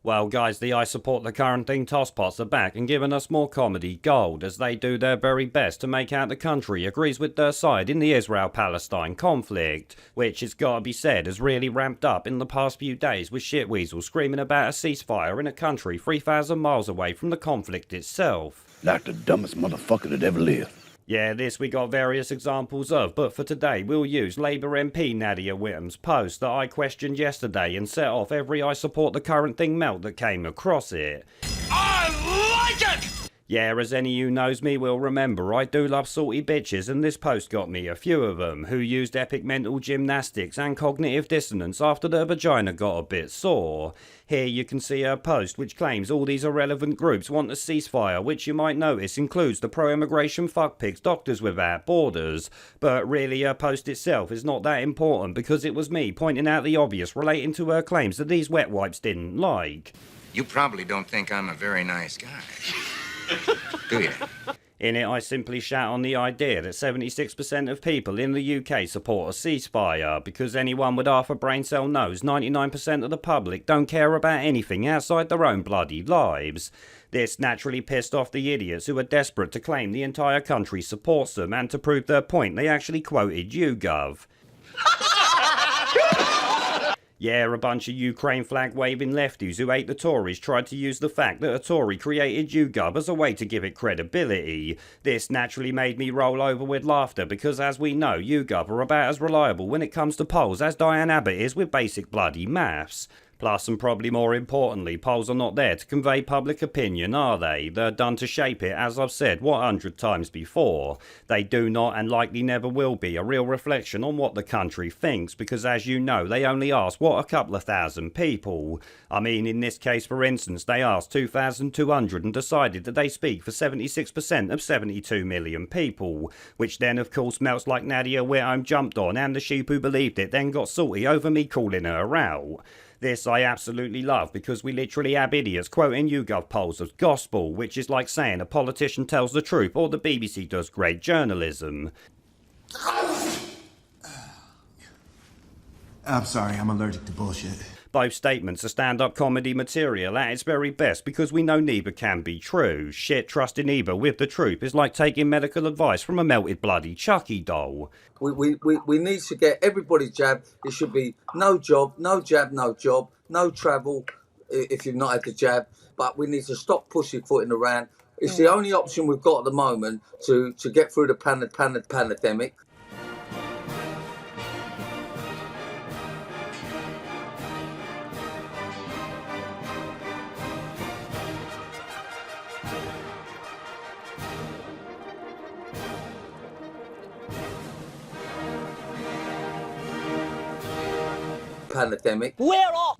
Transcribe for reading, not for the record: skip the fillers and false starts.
Well guys, the I support the current thing tosspots are back and giving us more comedy gold as they do their very best to make out the country agrees with their side in the Israel-Palestine conflict, which it's gotta be said has really ramped up in the past few days with shitweasels screaming about a ceasefire in a country 3,000 miles away from the conflict itself. Like the dumbest motherfucker that ever lived. Yeah, this we got various examples of, but for today we'll use Labour MP Nadia Whittam's post that I questioned yesterday and set off every I support the current thing melt that came across it. I like it! Yeah, as any who knows me will remember, I do love salty bitches, and this post got me a few of them, who used epic mental gymnastics and cognitive dissonance after their vagina got a bit sore. Here you can see her post, which claims all these irrelevant groups want a ceasefire, which you might notice includes the pro-immigration fuckpigs Doctors Without Borders. But really her post itself is not that important, because it was me pointing out the obvious relating to her claims that these wet wipes didn't like. You probably don't think I'm a very nice guy. Do you? In it, I simply shout on the idea that 76% of people in the UK support a ceasefire, because anyone with half a brain cell knows 99% of the public don't care about anything outside their own bloody lives. This naturally pissed off the idiots who are desperate to claim the entire country supports them, and to prove their point, they actually quoted YouGov. Yeah, a bunch of Ukraine flag-waving lefties who hate the Tories tried to use the fact that a Tory created YouGov as a way to give it credibility. This naturally made me roll over with laughter because, as we know, YouGov are about as reliable when it comes to polls as Diane Abbott is with basic bloody maths. Plus, and probably more importantly, polls are not there to convey public opinion, are they? They're done to shape it, as I've said 100 times before. They do not and likely never will be a real reflection on what the country thinks, because as you know, they only ask, what, a couple of thousand people? I mean, in this case, for instance, they asked 2,200 and decided that they speak for 76% of 72 million people, which then of course melts like Nadia Whittam jumped on, and the sheep who believed it then got salty over me calling her out. This I absolutely love, because we literally have idiots quoting YouGov polls as gospel, which is like saying a politician tells the truth or the BBC does great journalism. I'm sorry, I'm allergic to bullshit. Both statements are stand-up comedy material at its very best, because we know neither can be true. Shit, trusting either with the truth is like taking medical advice from a melted bloody Chucky doll. We need to get everybody jabbed. It should be no job, no jab, no job, no travel if you've not had the jab. But we need to stop pussyfooting around. It's the only option we've got at the moment to get through the pandemic. Pandemic. We're off!